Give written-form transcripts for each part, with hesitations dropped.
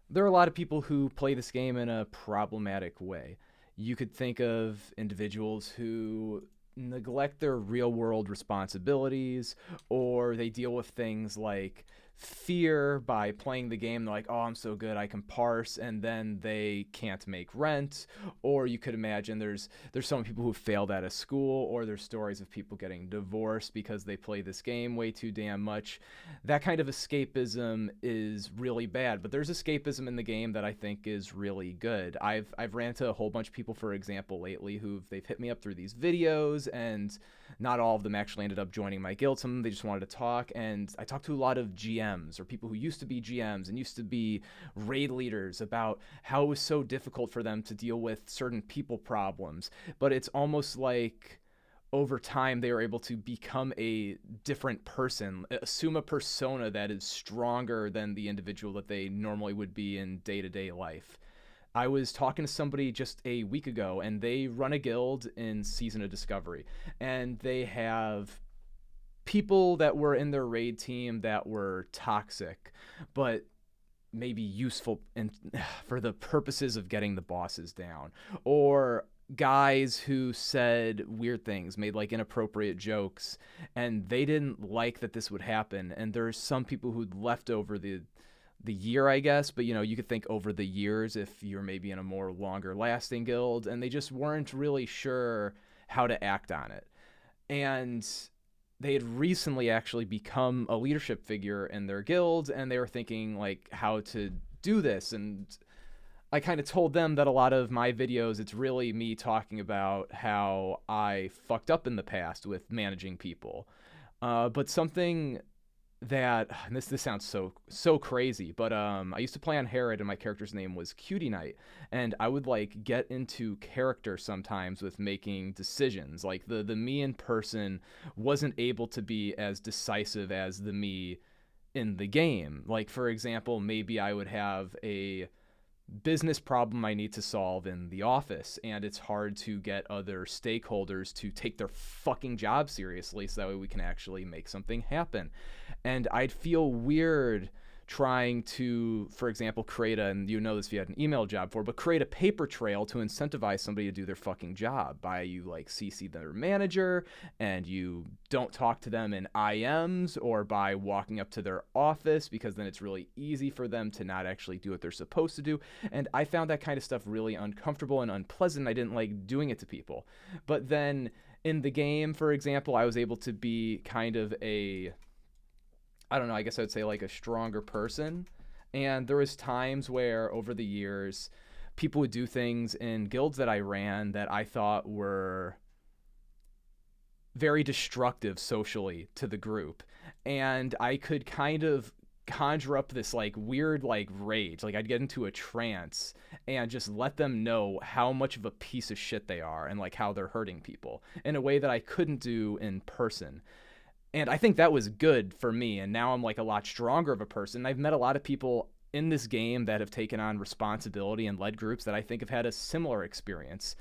There are a lot of people who play this game in a problematic way. You could think of individuals who neglect their real world responsibilities, or they deal with things like fear by playing the game. They're like, oh, I'm so good, I can parse, and then they can't make rent. Or you could imagine there's some people who failed out of school, or there's stories of people getting divorced because they play this game way too damn much. That kind of escapism is really bad, but there's escapism in the game that I think is really good. I've ran into a whole bunch of people, for example, lately they've hit me up through these videos, and not all of them actually ended up joining my guild. Some of them they just wanted to talk, and I talked to a lot of GMs or people who used to be GMs and used to be raid leaders about how it was so difficult for them to deal with certain people problems. But it's almost like over time they are able to become a different person, assume a persona that is stronger than the individual that they normally would be in day-to-day life. I was talking to somebody just a week ago, and they run a guild in Season of Discovery, and they have people that were in their raid team that were toxic, but maybe useful for the purposes of getting the bosses down, or guys who said weird things, made like inappropriate jokes, and they didn't like that this would happen. And there's some people who'd left over the year, I guess, but you could think over the years if you're maybe in a more longer lasting guild, and they just weren't really sure how to act on it. And they had recently actually become a leadership figure in their guild, and they were thinking like how to do this. And I kind of told them that a lot of my videos, it's really me talking about how I fucked up in the past with managing people. But something that, and this sounds so crazy, but I used to play on Herod, and my character's name was Cutie Knight, and I would like get into character sometimes with making decisions. Like the me in person wasn't able to be as decisive as the me in the game. Like, for example, maybe I would have a business problem I need to solve in the office, and it's hard to get other stakeholders to take their fucking job seriously so that way we can actually make something happen. And I'd feel weird trying to, for example, create and you know this if you had an email job for, but create a paper trail to incentivize somebody to do their fucking job by you like CC their manager, and you don't talk to them in IMs, or by walking up to their office, because then it's really easy for them to not actually do what they're supposed to do. And I found that kind of stuff really uncomfortable and unpleasant. I didn't like doing it to people. But then in the game, for example, I was able to be kind of a, I don't know, I guess I would say like a stronger person. And there was times where over the years, people would do things in guilds that I ran that I thought were very destructive socially to the group. And I could kind of conjure up this like weird like rage. Like I'd get into a trance and just let them know how much of a piece of shit they are, and like how they're hurting people in a way that I couldn't do in person. And I think that was good for me. And now I'm like a lot stronger of a person. I've met a lot of people in this game that have taken on responsibility and led groups that I think have had a similar experience.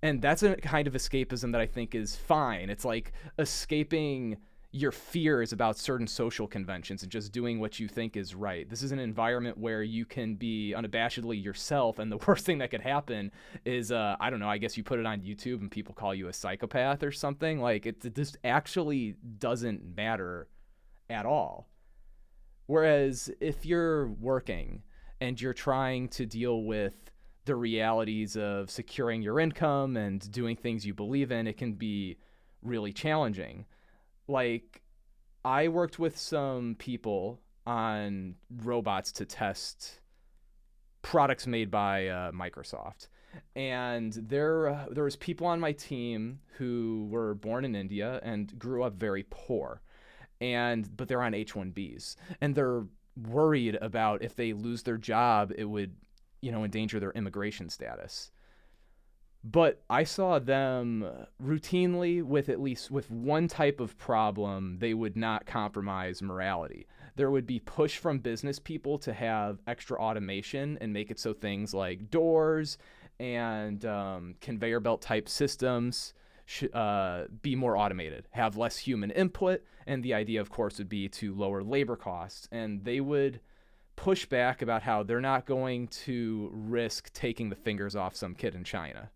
And that's a kind of escapism that I think is fine. It's like escaping your fears about certain social conventions and just doing what you think is right. This is an environment where you can be unabashedly yourself, and the worst thing that could happen is, I don't know, I guess you put it on YouTube and people call you a psychopath or something. Like, this actually doesn't matter at all. Whereas if you're working and you're trying to deal with the realities of securing your income and doing things you believe in, it can be really challenging. Like, I worked with some people on robots to test products made by Microsoft, and there was people on my team who were born in India and grew up very poor, and but they're on H-1Bs, and they're worried about if they lose their job, it would endanger their immigration status. But I saw them routinely with at least with one type of problem, they would not compromise morality. There would be push from business people to have extra automation and make it so things like doors and conveyor belt type systems be more automated, have less human input. And the idea, of course, would be to lower labor costs. And they would push back about how they're not going to risk taking the fingers off some kid in China.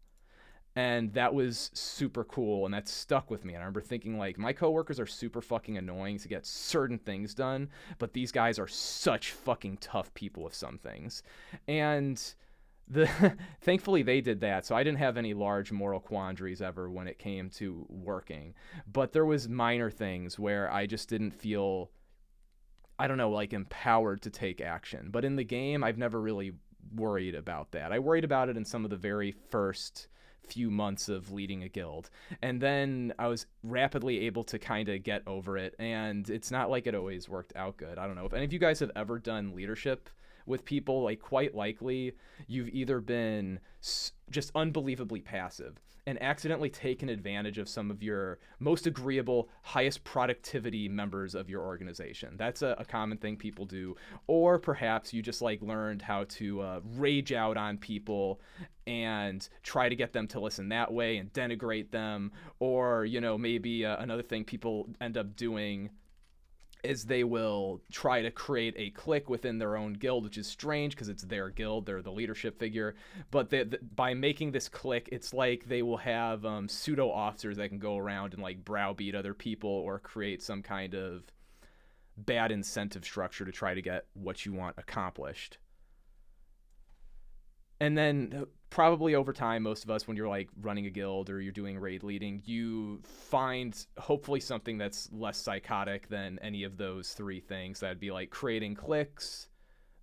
And that was super cool, and that stuck with me. And I remember thinking, like, my coworkers are super fucking annoying to get certain things done, but these guys are such fucking tough people with some things. And the thankfully they did that, so I didn't have any large moral quandaries ever when it came to working. But there was minor things where I just didn't feel, I don't know, like empowered to take action. But in the game, I've never really worried about that. I worried about it in some of the very first few months of leading a guild, and then I was rapidly able to kind of get over it, and it's not like it always worked out good. I don't know if any of you guys have ever done leadership with people. Like, quite likely you've either been just unbelievably passive and accidentally taken advantage of some of your most agreeable, highest productivity members of your organization. That's a common thing people do. Or perhaps you just like learned how to rage out on people and try to get them to listen that way and denigrate them. Or, you know, maybe another thing people end up doing is they will try to create a clique within their own guild, which is strange because it's their guild, they're the leadership figure. But by making this clique, it's like they will have pseudo officers that can go around and like browbeat other people or create some kind of bad incentive structure to try to get what you want accomplished. And then probably over time, most of us, when you're like running a guild or you're doing raid leading, you find hopefully something that's less psychotic than any of those three things. That'd be like creating cliques,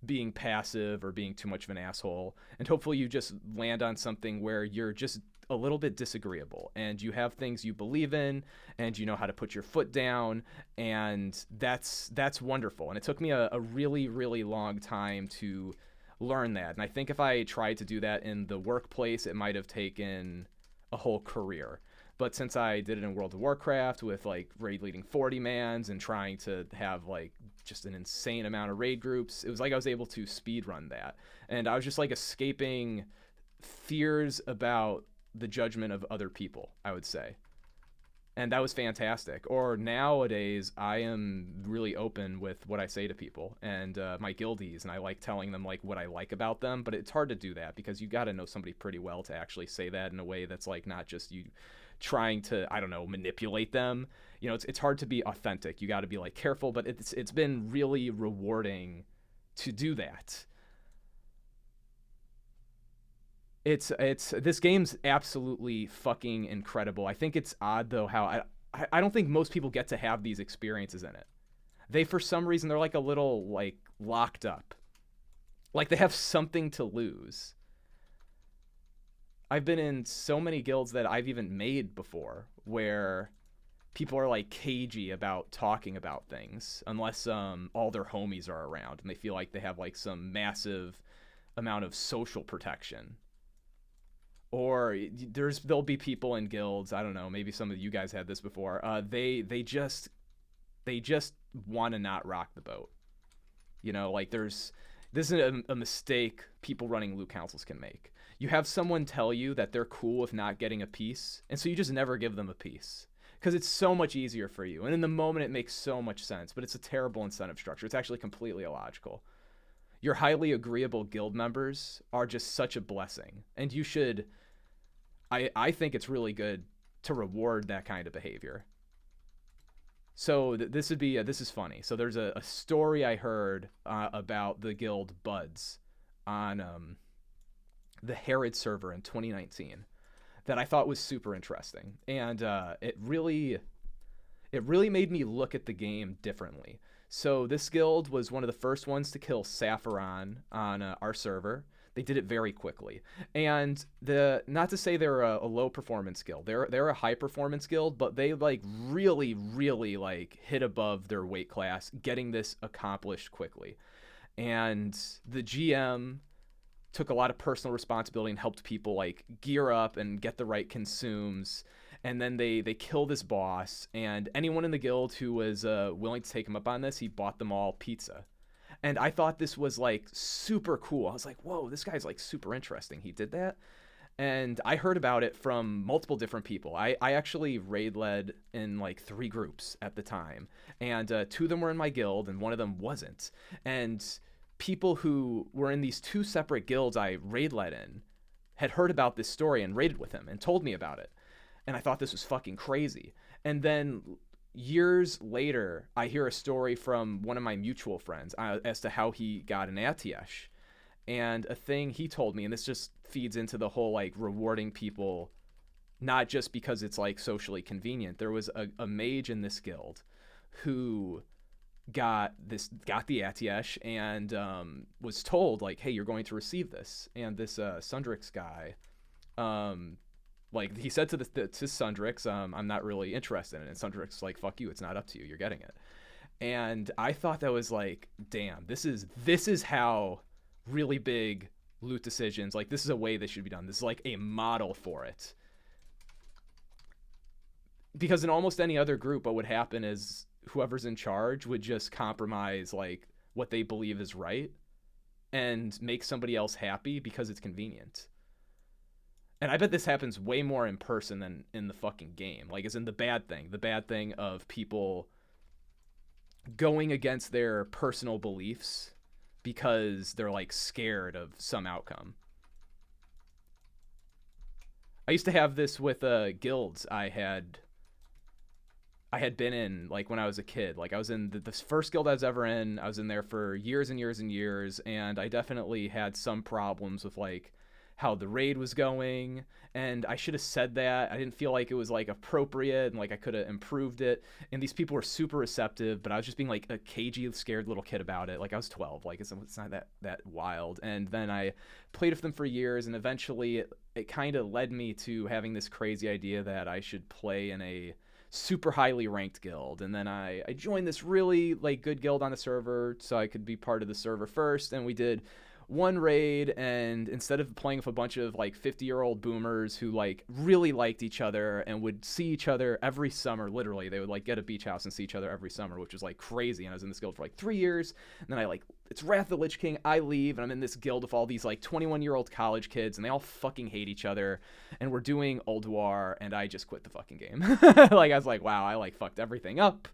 being passive, or being too much of an asshole. And hopefully you just land on something where you're just a little bit disagreeable and you have things you believe in and you know how to put your foot down, and that's wonderful. And it took me a really, really long time to learn that. And I think if I tried to do that in the workplace, it might have taken a whole career. But since I did it in World of Warcraft with like raid leading 40 mans and trying to have like just an insane amount of raid groups, it was like I was able to speed run that. And I was just like escaping fears about the judgment of other people, I would say. And that was fantastic. Or nowadays, I am really open with what I say to people and my guildies, and I like telling them like what I like about them. But it's hard to do that because you got to know somebody pretty well to actually say that in a way that's like not just you trying to, I don't know, manipulate them. You know, it's hard to be authentic. You got to be like careful, but it's been really rewarding to do that. It's this game's absolutely fucking incredible. I think it's odd though how I don't think most people get to have these experiences in it. They, for some reason, they're like a little like locked up. Like they have something to lose. I've been in so many guilds that I've even made before where people are like cagey about talking about things unless all their homies are around and they feel like they have like some massive amount of social protection. Or there'll be people in guilds, I don't know, maybe some of you guys had this before. They just want to not rock the boat. You know, like this is a mistake people running loot councils can make. You have someone tell you that they're cool with not getting a piece, and so you just never give them a piece because it's so much easier for you. And in the moment, it makes so much sense, but it's a terrible incentive structure. It's actually completely illogical. Your highly agreeable guild members are just such a blessing, and you should. I think it's really good to reward that kind of behavior. So this is funny. So there's a story I heard about the guild Buds on the Herod server in 2019 that I thought was super interesting, and it really made me look at the game differently. So this guild was one of the first ones to kill Saffron on our server. They did it very quickly, and not to say they're a low performance guild. They're a high performance guild, but they like really like hit above their weight class, getting this accomplished quickly. And the GM took a lot of personal responsibility and helped people like gear up and get the right consumes. And then they kill this boss, and anyone in the guild who was willing to take him up on this, he bought them all pizza. And I thought this was like super cool. I was like, whoa, this guy's like super interesting. He did that. And I heard about it from multiple different people. I actually raid led in like 3 groups at the time. And 2 of them were in my guild and one of them wasn't. And people who were in these 2 separate guilds I raid led in had heard about this story and raided with him and told me about it. And I thought this was fucking crazy. And then years later, I hear a story from one of my mutual friends as to how he got an Atiesh. And a thing he told me, and this just feeds into the whole like rewarding people, not just because it's like socially convenient. There was a mage in this guild who got the Atiesh and was told like, hey, you're going to receive this. And this Sundrix guy, like he said to Sundrix, I'm not really interested in it. And Sundrix like, fuck you, it's not up to you, you're getting it. And I thought that was like, damn, this is how really big loot decisions, like this is a way this should be done. This is like a model for it. Because in almost any other group, what would happen is whoever's in charge would just compromise like what they believe is right and make somebody else happy because it's convenient. And I bet this happens way more in person than in the fucking game. Like, as in the bad thing of people going against their personal beliefs because they're like scared of some outcome. I used to have this with guilds I had been in like when I was a kid. Like I was in the first guild I was ever in. I was in there for years and years and years, and I definitely had some problems with like how the raid was going, and I should have said that. I didn't feel like it was like appropriate, and like I could have improved it. And these people were super receptive, but I was just being like a cagey, scared little kid about it. Like I was 12, like it's not that wild. And then I played with them for years, and eventually it kind of led me to having this crazy idea that I should play in a super highly ranked guild. And then I joined this really like good guild on the server so I could be part of the server first, and we did one raid, and instead of playing with a bunch of like 50-year-old boomers who like really liked each other and would see each other every summer, literally they would like get a beach house and see each other every summer, which was like crazy. And I was in this guild for like 3 years, and then it's Wrath of the Lich King, I leave, and I'm in this guild with all these like 21-year-old college kids, and they all fucking hate each other, and we're doing Ulduar, and I just quit the fucking game. Like I was like, wow, I like fucked everything up.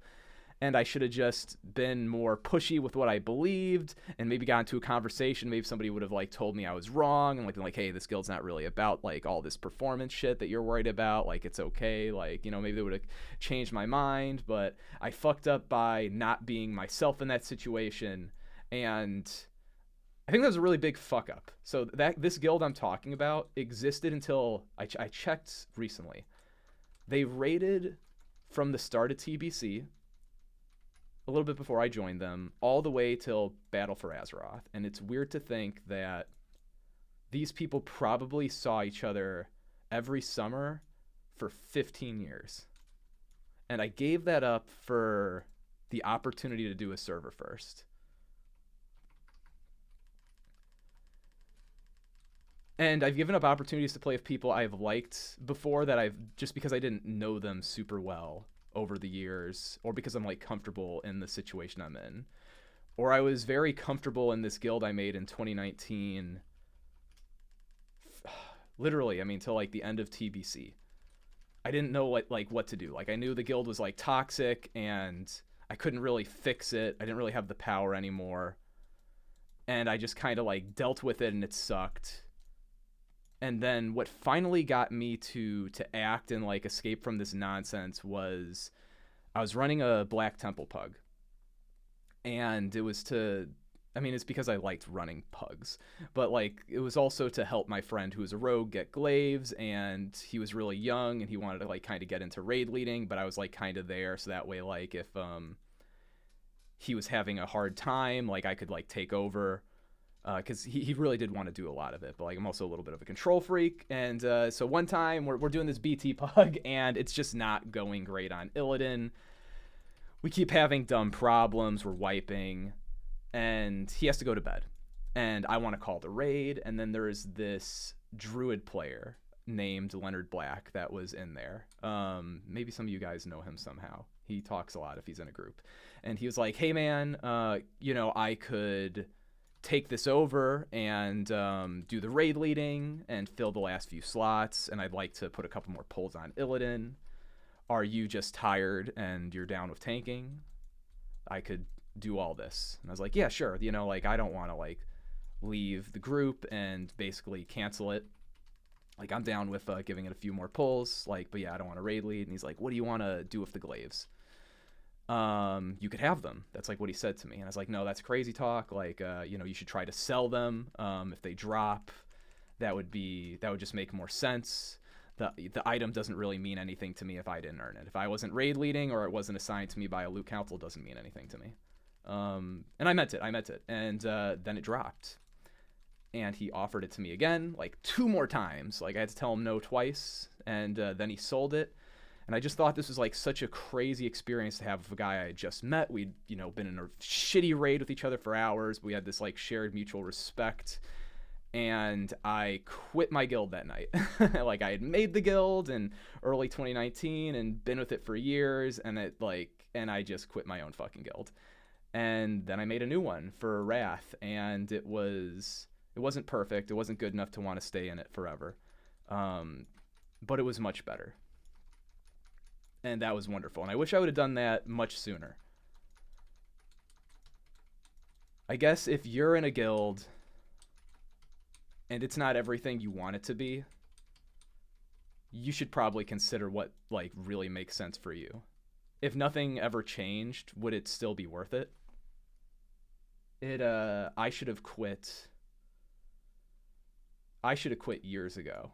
And I should have just been more pushy with what I believed, and maybe got into a conversation. Maybe somebody would have like told me I was wrong, and like been like, hey, this guild's not really about like all this performance shit that you're worried about. Like it's okay. Like, you know, maybe they would have changed my mind. But I fucked up by not being myself in that situation, and I think that was a really big fuck up. So this guild I'm talking about existed until I checked recently. They raided from the start of TBC, a little bit before I joined them, all the way till Battle for Azeroth. And it's weird to think that these people probably saw each other every summer for 15 years. And I gave that up for the opportunity to do a server first. And I've given up opportunities to play with people I've liked before that I've, just because I didn't know them super well over the years, or because I'm like comfortable in the situation I'm in. Or I was very comfortable in this guild I made in 2019, literally, I mean, till like the end of TBC. I didn't know what to do. Like I knew the guild was like toxic, and I couldn't really fix it. I didn't really have the power anymore, and I just kind of like dealt with it, and it sucked. And then what finally got me to act and like escape from this nonsense was I was running a Black Temple pug. And it was it's because I liked running pugs. But like it was also to help my friend who was a rogue get glaives, and he was really young and he wanted to like kind of get into raid leading, but I was like kind of there so that way like if he was having a hard time, like I could like take over. Because he really did want to do a lot of it, but like I'm also a little bit of a control freak. And so one time we're doing this BT pug, and it's just not going great on Illidan. We keep having dumb problems. We're wiping, and he has to go to bed. And I want to call the raid, and then there is this druid player named Leonard Black that was in there. Maybe some of you guys know him somehow. He talks a lot if he's in a group. And he was like, hey man, I could take this over and do the raid leading and fill the last few slots, and I'd like to put a couple more pulls on Illidan. Are you just tired and you're down with tanking? I could do all this? And I was like, yeah, sure. You know, like I don't want to like leave the group and basically cancel it. Like I'm down with giving it a few more pulls. Like, but yeah, I don't want to raid lead. And he's like, what do you want to do with the glaives? You could have them. That's like what he said to me. And I was like, no, that's crazy talk. Like, you know, you should try to sell them. If they drop, that would just make more sense. The item doesn't really mean anything to me if I didn't earn it. If I wasn't raid leading or it wasn't assigned to me by a loot council, it doesn't mean anything to me. And I meant it. And then it dropped. And he offered it to me again, like 2 more times. Like I had to tell him no twice. And then he sold it. And I just thought this was like such a crazy experience to have with a guy I had just met. We'd, you know, been in a shitty raid with each other for hours. We had this like shared mutual respect. And I quit my guild that night. Like I had made the guild in early 2019 and been with it for years, and I just quit my own fucking guild. And then I made a new one for Wrath, and it wasn't perfect. It wasn't good enough to want to stay in it forever. But it was much better. And that was wonderful. And I wish I would have done that much sooner. I guess if you're in a guild and it's not everything you want it to be, you should probably consider what like really makes sense for you. If nothing ever changed, would it still be worth it? I should have quit years ago.